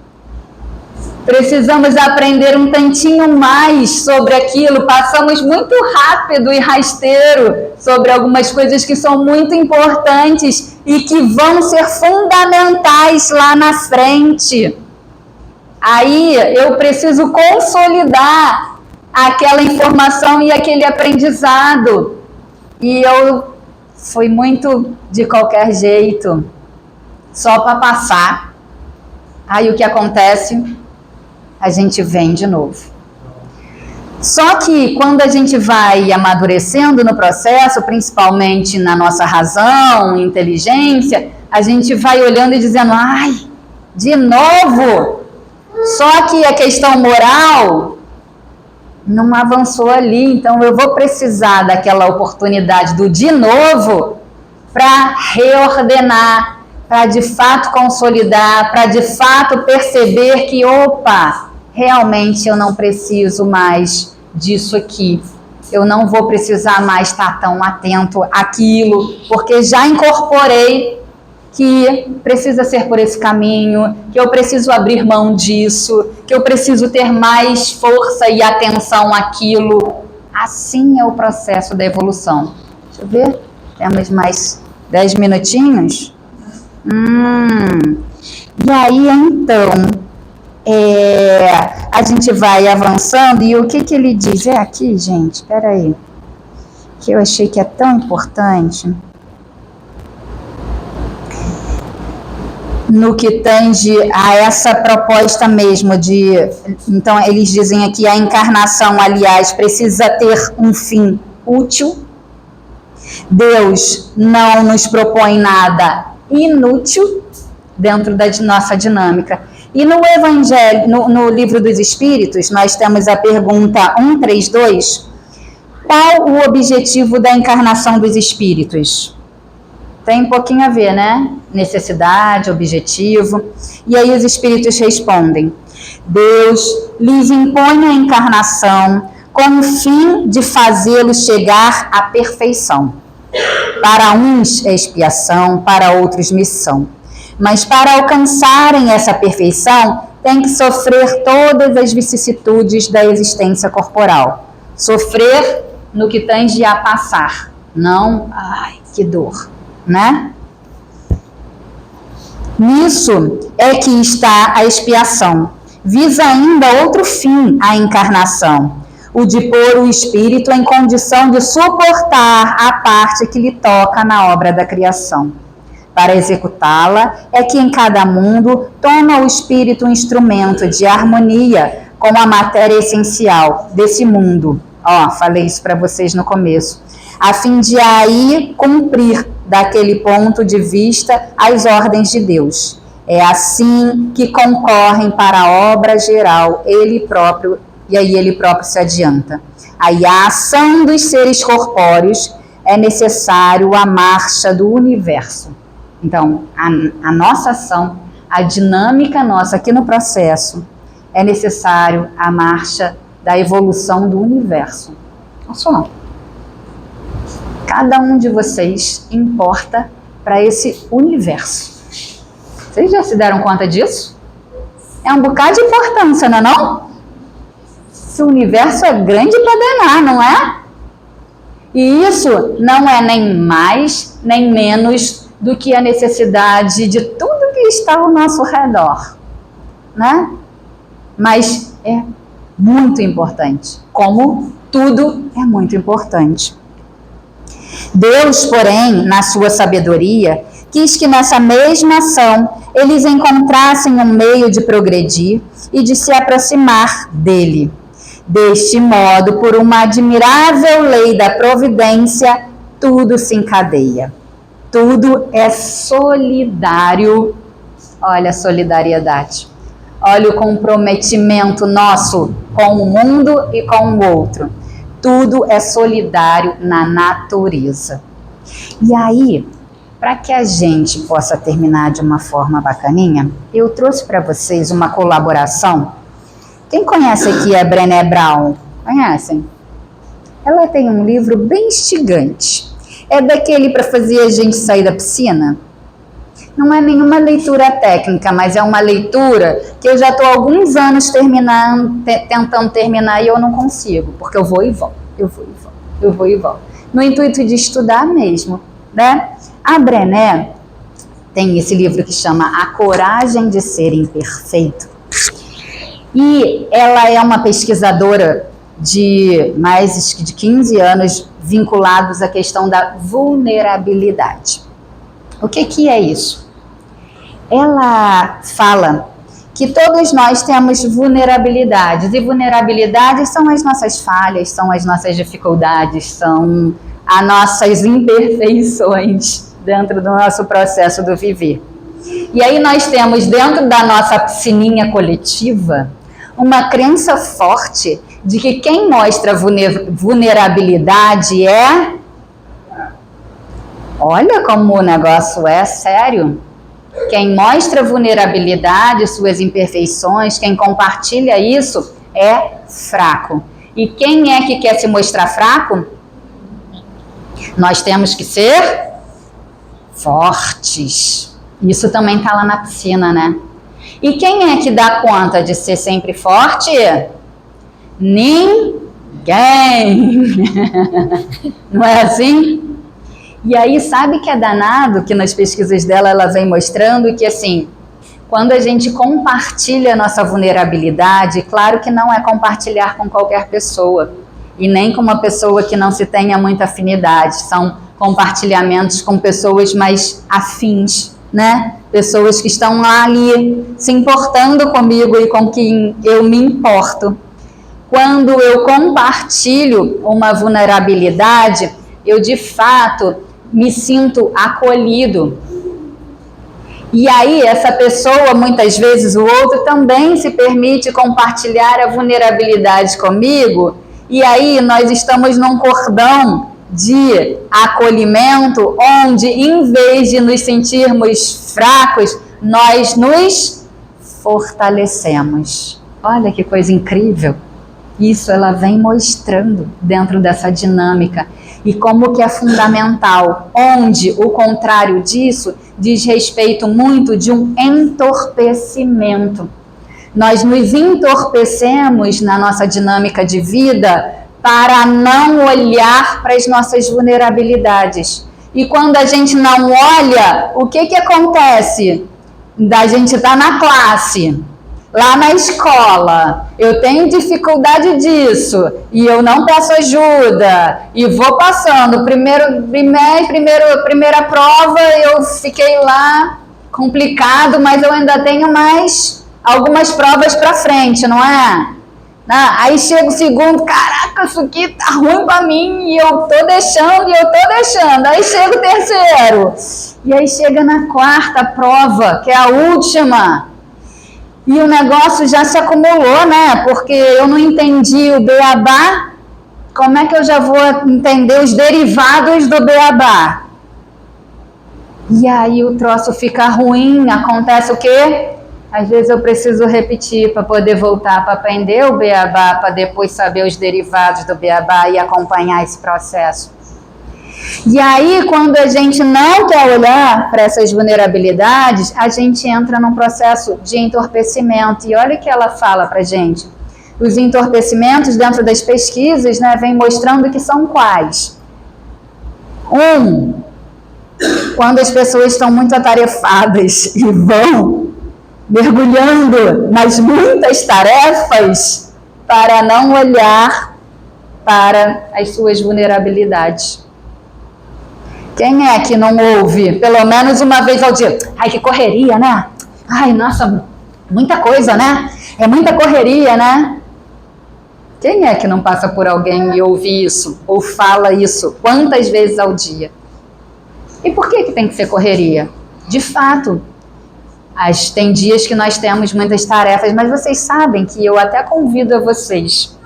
Speaker 2: Precisamos aprender um tantinho mais sobre aquilo. Passamos muito rápido e rasteiro sobre algumas coisas que são muito importantes e que vão ser fundamentais lá na frente. Aí eu preciso consolidar aquela informação e aquele aprendizado. E eu fui muito de qualquer jeito, só para passar. Aí o que acontece? A gente vem de novo. Só que quando a gente vai amadurecendo no processo, principalmente na nossa razão, inteligência, a gente vai olhando e dizendo, ai, de novo? Só que a questão moral não avançou ali, então eu vou precisar daquela oportunidade do de novo para reordenar, para de fato consolidar, para de fato perceber que, opa, realmente eu não preciso mais disso aqui. Eu não vou precisar mais estar tão atento àquilo, porque já incorporei que precisa ser por esse caminho, que eu preciso abrir mão disso, que eu preciso ter mais força e atenção àquilo. Assim é o processo da evolução. Deixa eu ver, temos mais 10 minutinhos? E aí, então, a gente vai avançando, e o que ele diz? É aqui, gente, espera aí, que eu achei que é tão importante, no que tange a essa proposta mesmo de... Então, eles dizem aqui, a encarnação, aliás, precisa ter um fim útil. Deus não nos propõe nada inútil dentro da nossa dinâmica. E no Evangelho, no Livro dos Espíritos, nós temos a pergunta 132, qual o objetivo da encarnação dos espíritos? Tem um pouquinho a ver, né? Necessidade, objetivo. E aí os espíritos respondem, Deus lhes impõe a encarnação com o fim de fazê-los chegar à perfeição. Para uns é expiação, para outros missão. Mas para alcançarem essa perfeição, tem que sofrer todas as vicissitudes da existência corporal. Sofrer no que tange a passar. Não, ai, que dor, né? Nisso é que está a expiação. Visa ainda outro fim, a encarnação, o de pôr o espírito em condição de suportar a parte que lhe toca na obra da criação. Para executá-la é que em cada mundo toma o espírito um instrumento de harmonia com a matéria essencial desse mundo. Falei isso para vocês no começo. A fim de aí cumprir daquele ponto de vista as ordens de Deus. É assim que concorrem para a obra geral ele próprio, e aí ele próprio se adianta. Aí a ação dos seres corpóreos é necessário a marcha do universo. Então, a nossa ação, a dinâmica nossa aqui no processo, é necessário a marcha da evolução do universo. Olha só. Cada um de vocês importa para esse universo. Vocês já se deram conta disso? É um bocado de importância, não é não? Esse universo é grande para danar, não é? E isso não é nem mais, nem menos do que a necessidade de tudo que está ao nosso redor, né? Mas é muito importante, como tudo é muito importante. Deus, porém, na sua sabedoria, quis que nessa mesma ação eles encontrassem um meio de progredir e de se aproximar dele. Deste modo, por uma admirável lei da providência, tudo se encadeia. Tudo é solidário. Olha a solidariedade. Olha o comprometimento nosso com o mundo e com o outro. Tudo é solidário na natureza. E aí, para que a gente possa terminar de uma forma bacaninha, eu trouxe para vocês uma colaboração. Quem conhece aqui a Brené Brown? Conhecem? Ela tem um livro bem instigante. É daquele para fazer a gente sair da piscina? Não é nenhuma leitura técnica, mas é uma leitura que eu já estou há alguns anos tentando terminar e eu não consigo, porque eu vou e volto, eu vou e volto. No intuito de estudar mesmo, né? A Brené tem esse livro que chama A Coragem de Ser Imperfeito. E ela é uma pesquisadora de mais de 15 anos vinculados à questão da vulnerabilidade. O que é isso? Ela fala que todos nós temos vulnerabilidades, e vulnerabilidades são as nossas falhas, são as nossas dificuldades, são as nossas imperfeições dentro do nosso processo do viver. E aí nós temos dentro da nossa piscininha coletiva uma crença forte de que quem mostra vulnerabilidade é... Olha como o negócio é sério. Quem mostra vulnerabilidade, suas imperfeições, quem compartilha isso é fraco. E quem é que quer se mostrar fraco? Nós temos que ser fortes. Isso também está lá na piscina, né? E quem é que dá conta de ser sempre forte? Ninguém. Não é assim? E aí, sabe que é danado que nas pesquisas dela ela vem mostrando que, assim, quando a gente compartilha a nossa vulnerabilidade, claro que não é compartilhar com qualquer pessoa, e nem com uma pessoa que não se tenha muita afinidade, são compartilhamentos com pessoas mais afins, né? Pessoas que estão ali se importando comigo e com quem eu me importo. Quando eu compartilho uma vulnerabilidade, eu de fato me sinto acolhido. E aí essa pessoa, muitas vezes o outro, também se permite compartilhar a vulnerabilidade comigo, e aí nós estamos num cordão de acolhimento, onde em vez de nos sentirmos fracos, nós nos fortalecemos. Olha que coisa incrível! Isso ela vem mostrando dentro dessa dinâmica. E como que é fundamental, onde o contrário disso diz respeito muito de um entorpecimento. Nós nos entorpecemos na nossa dinâmica de vida para não olhar para as nossas vulnerabilidades. E quando a gente não olha, o que acontece? Da gente estar na classe, lá na escola, eu tenho dificuldade disso, e eu não peço ajuda, e vou passando, primeira prova, eu fiquei lá, complicado, mas eu ainda tenho mais algumas provas para frente, não é? Aí chega o segundo, caraca, isso aqui tá ruim pra mim, e eu tô deixando, aí chega o terceiro, e aí chega na quarta prova, que é a última, e o negócio já se acumulou, né? Porque eu não entendi o beabá, como é que eu já vou entender os derivados do beabá? E aí o troço fica ruim, acontece o quê? Às vezes eu preciso repetir para poder voltar para aprender o beabá, para depois saber os derivados do beabá e acompanhar esse processo. E aí, quando a gente não quer olhar para essas vulnerabilidades, a gente entra num processo de entorpecimento. E olha o que ela fala para a gente. Os entorpecimentos, dentro das pesquisas, né, vem mostrando que são quais? Quando as pessoas estão muito atarefadas e vão mergulhando nas muitas tarefas para não olhar para as suas vulnerabilidades. Quem é que não ouve pelo menos uma vez ao dia? Ai, que correria, né? Ai, nossa, muita coisa, né? É muita correria, né? Quem é que não passa por alguém e ouve isso? Ou fala isso? Quantas vezes ao dia? E por que tem que ser correria? De fato, tem dias que nós temos muitas tarefas, mas vocês sabem que eu até convido a vocês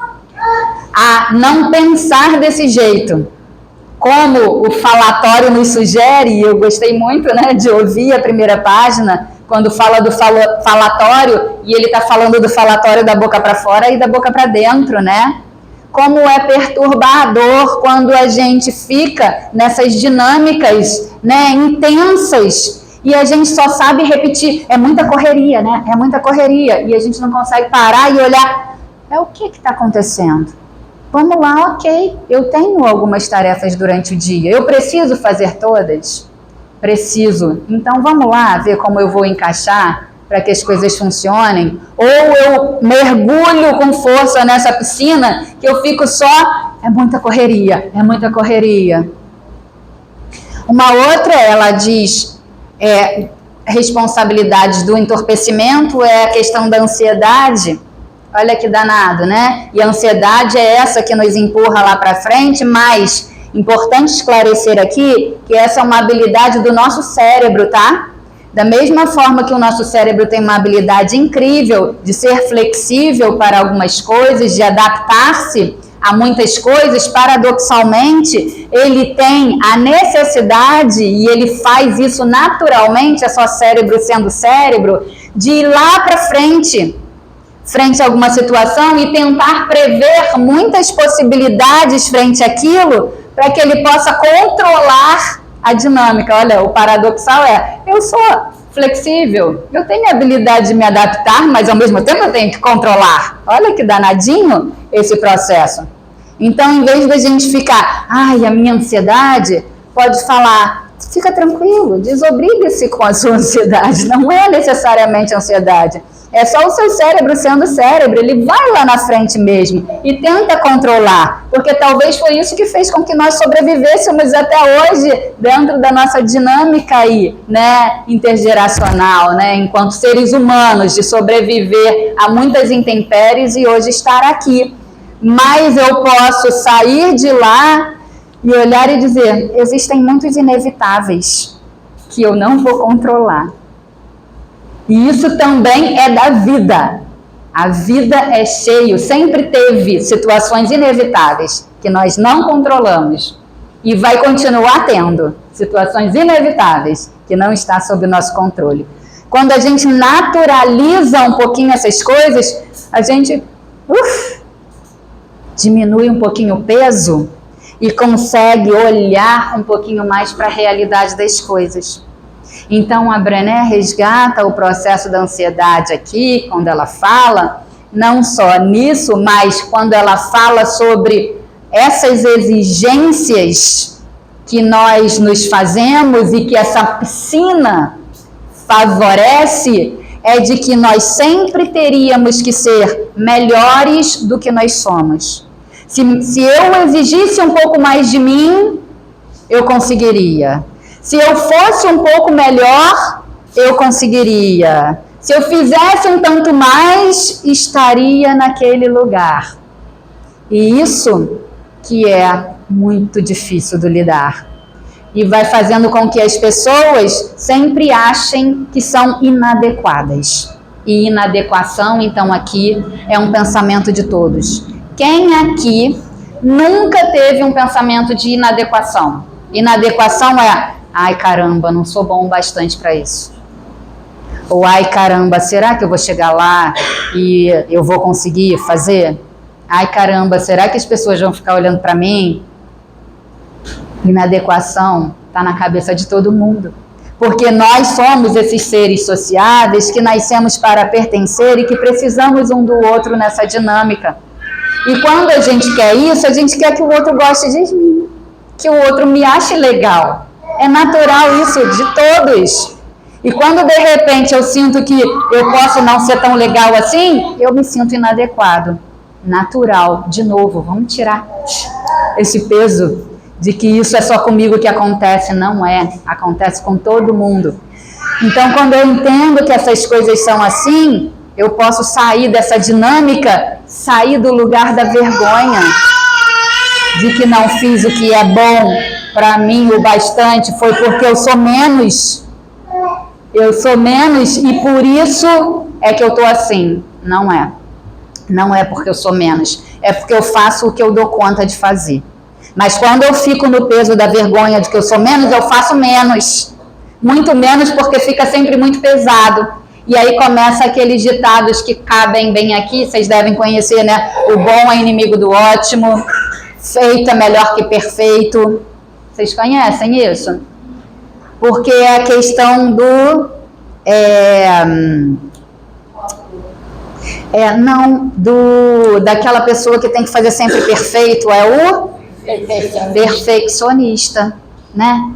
Speaker 2: a não pensar desse jeito. Como o falatório nos sugere, e eu gostei muito, né, de ouvir a primeira página, quando fala do falatório, e ele está falando do falatório da boca para fora e da boca para dentro, né? Como é perturbador quando a gente fica nessas dinâmicas, né, intensas, e a gente só sabe repetir, é muita correria, né? É muita correria, e a gente não consegue parar e olhar, o que está acontecendo? Vamos lá, ok, eu tenho algumas tarefas durante o dia, eu preciso fazer todas? Preciso. Então vamos lá ver como eu vou encaixar para que as coisas funcionem? Ou eu mergulho com força nessa piscina que eu fico só, é muita correria, é muita correria. Uma outra, ela diz, responsabilidades do entorpecimento é a questão da ansiedade. Olha que danado, né? E a ansiedade é essa que nos empurra lá para frente, mas importante esclarecer aqui que essa é uma habilidade do nosso cérebro, tá? Da mesma forma que o nosso cérebro tem uma habilidade incrível de ser flexível para algumas coisas, de adaptar-se a muitas coisas, paradoxalmente, ele tem a necessidade, e ele faz isso naturalmente, é só cérebro sendo cérebro, de ir lá para frente a alguma situação e tentar prever muitas possibilidades frente àquilo para que ele possa controlar a dinâmica. Olha, o paradoxal eu sou flexível, eu tenho a habilidade de me adaptar, mas ao mesmo tempo eu tenho que controlar. Olha que danadinho esse processo. Então, em vez da gente ficar, a minha ansiedade, pode falar, fica tranquilo, desobrigue-se com a sua ansiedade, não é necessariamente ansiedade. É só o seu cérebro sendo cérebro, ele vai lá na frente mesmo e tenta controlar, porque talvez foi isso que fez com que nós sobrevivêssemos até hoje dentro da nossa dinâmica aí, né, intergeracional, né, enquanto seres humanos, de sobreviver a muitas intempéries e hoje estar aqui. Mas eu posso sair de lá e olhar e dizer, existem muitos inevitáveis que eu não vou controlar. E isso também é da vida. A vida é cheio, sempre teve situações inevitáveis que nós não controlamos. E vai continuar tendo situações inevitáveis que não está sob o nosso controle. Quando a gente naturaliza um pouquinho essas coisas, a gente diminui um pouquinho o peso e consegue olhar um pouquinho mais para a realidade das coisas. Então a Brené resgata o processo da ansiedade aqui, quando ela fala, não só nisso, mas quando ela fala sobre essas exigências que nós nos fazemos e que essa piscina favorece, é de que nós sempre teríamos que ser melhores do que nós somos. Se eu exigisse um pouco mais de mim, eu conseguiria. Se eu fosse um pouco melhor, eu conseguiria. Se eu fizesse um tanto mais, estaria naquele lugar. E isso que é muito difícil de lidar. E vai fazendo com que as pessoas sempre achem que são inadequadas. E inadequação, então, aqui é um pensamento de todos. Quem aqui nunca teve um pensamento de inadequação? Inadequação é, ai caramba, não sou bom o bastante para isso. Ou ai caramba, será que eu vou chegar lá e eu vou conseguir fazer? Ai caramba, será que as pessoas vão ficar olhando para mim? Inadequação está na cabeça de todo mundo. Porque nós somos esses seres sociáveis que nascemos para pertencer e que precisamos um do outro nessa dinâmica. E quando a gente quer isso, a gente quer que o outro goste de mim, que o outro me ache legal. É natural isso de todos. E quando de repente eu sinto que eu posso não ser tão legal assim, eu me sinto inadequado. Natural. De novo, vamos tirar esse peso de que isso é só comigo que acontece. Não é. Acontece com todo mundo. Então, quando eu entendo que essas coisas são assim, eu posso sair dessa dinâmica, sair do lugar da vergonha, de que não fiz o que é bom para mim o bastante, foi porque eu sou menos. Eu sou menos e por isso é que eu estou assim. Não é. Não é porque eu sou menos. É porque eu faço o que eu dou conta de fazer. Mas quando eu fico no peso da vergonha de que eu sou menos, eu faço menos. Muito menos porque fica sempre muito pesado. E aí começa aqueles ditados que cabem bem aqui, vocês devem conhecer, né? O bom é inimigo do ótimo, feito é melhor que perfeito. Vocês conhecem isso? Porque é a questão do... daquela pessoa que tem que fazer sempre perfeito, é o perfeccionista, né?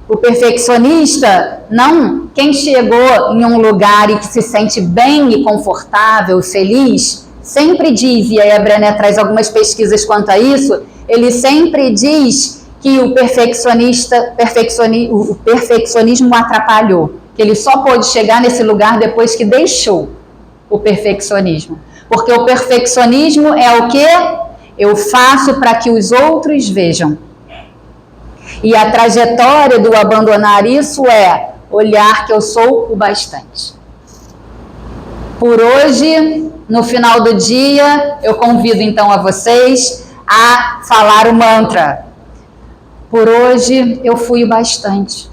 Speaker 2: O perfeccionista, não quem chegou em um lugar e que se sente bem e confortável, feliz, sempre diz, e aí a Brené traz algumas pesquisas quanto a isso, ele sempre diz que o perfeccionismo atrapalhou, que ele só pôde chegar nesse lugar depois que deixou o perfeccionismo. Porque o perfeccionismo é o quê? Eu faço para que os outros vejam. E a trajetória do abandonar isso é olhar que eu sou o bastante. Por hoje, no final do dia, eu convido então a vocês a falar o mantra. Por hoje, eu fui o bastante.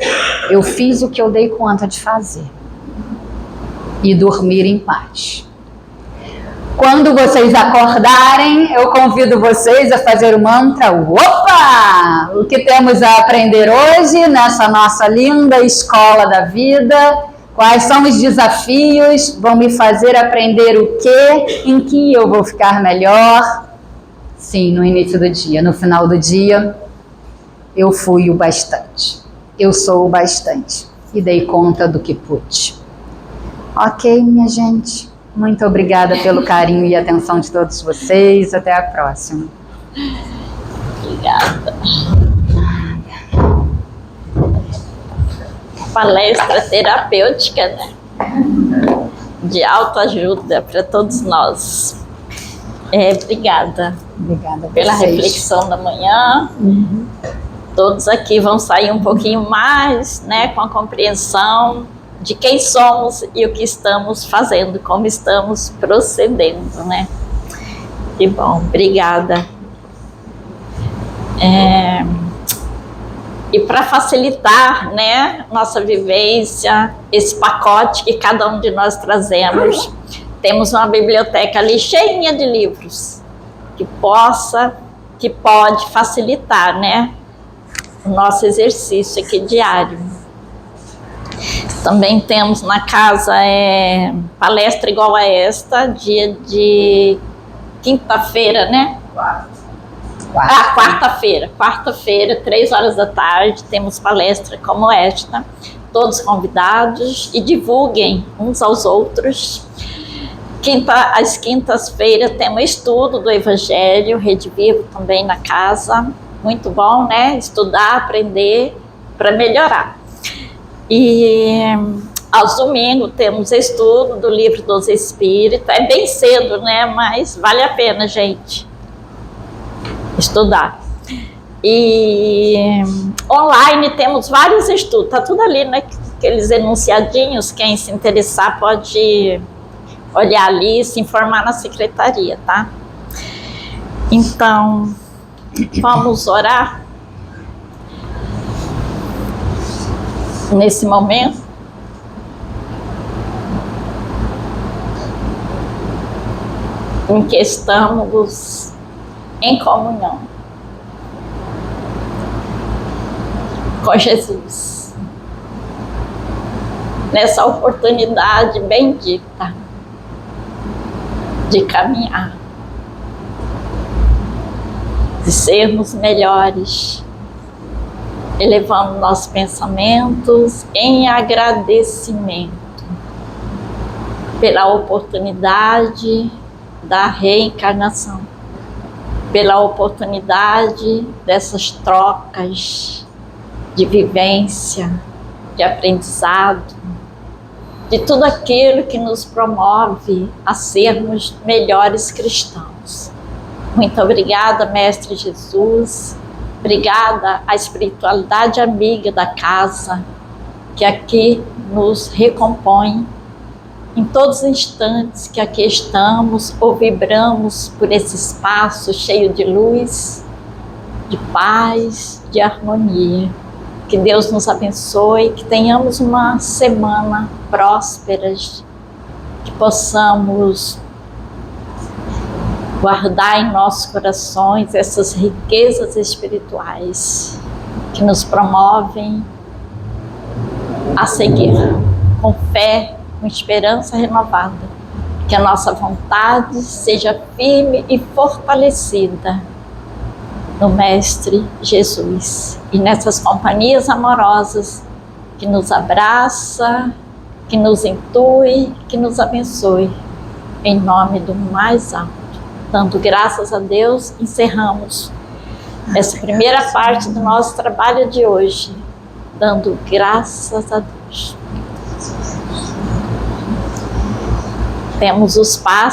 Speaker 2: Eu fiz o que eu dei conta de fazer. E dormir em paz. Quando vocês acordarem, eu convido vocês a fazer o mantra. Opa! O que temos a aprender hoje nessa nossa linda escola da vida? Quais são os desafios? Vão me fazer aprender o quê? Em que eu vou ficar melhor? Sim, no início do dia. No final do dia, eu fui o bastante. Eu sou o bastante. E dei conta do que pude. Ok, minha gente? Muito obrigada pelo carinho e atenção de todos vocês. Até a próxima.
Speaker 1: Obrigada. Palestra terapêutica, né? De autoajuda para todos nós. Obrigada.
Speaker 2: Obrigada
Speaker 1: pela reflexão da manhã. Todos aqui vão sair um pouquinho mais, né, com a compreensão de quem somos e o que estamos fazendo, como estamos procedendo, né? Que bom, obrigada. E para facilitar, né, nossa vivência, esse pacote que cada um de nós trazemos, temos uma biblioteca ali cheinha de livros que pode facilitar, né, o nosso exercício aqui diário. Também temos na casa palestra igual a esta, dia de quinta-feira, né? Quarta-feira, 3 horas da tarde, temos palestra como esta, todos convidados, e divulguem uns aos outros. Às quintas-feiras temos estudo do Evangelho, Rede Vivo também na casa, muito bom, né? Estudar, aprender para melhorar. E aos domingos temos estudo do Livro dos Espíritos, é bem cedo, né? Mas vale a pena, gente, estudar. E online temos vários estudos, tá tudo ali, né? Aqueles enunciadinhos, quem se interessar pode olhar ali e se informar na secretaria, tá? Então, vamos orar nesse momento. Em que estamos em comunhão com Jesus, nessa oportunidade bendita de caminhar, de sermos melhores, elevando nossos pensamentos em agradecimento pela oportunidade da reencarnação, pela oportunidade dessas trocas de vivência, de aprendizado, de tudo aquilo que nos promove a sermos melhores cristãos. Muito obrigada, Mestre Jesus. Obrigada à espiritualidade amiga da casa, que aqui nos recompõe em todos os instantes que aqui estamos ou vibramos por esse espaço cheio de luz, de paz, de harmonia. Que Deus nos abençoe, que tenhamos uma semana próspera, que possamos guardar em nossos corações essas riquezas espirituais que nos promovem a seguir com fé, com esperança renovada. Que a nossa vontade seja firme e fortalecida no Mestre Jesus e nessas companhias amorosas que nos abraça, que nos intui, que nos abençoe, em nome do mais alto. Dando graças a Deus, encerramos essa primeira parte do nosso trabalho de hoje, dando graças a Deus. Temos os passos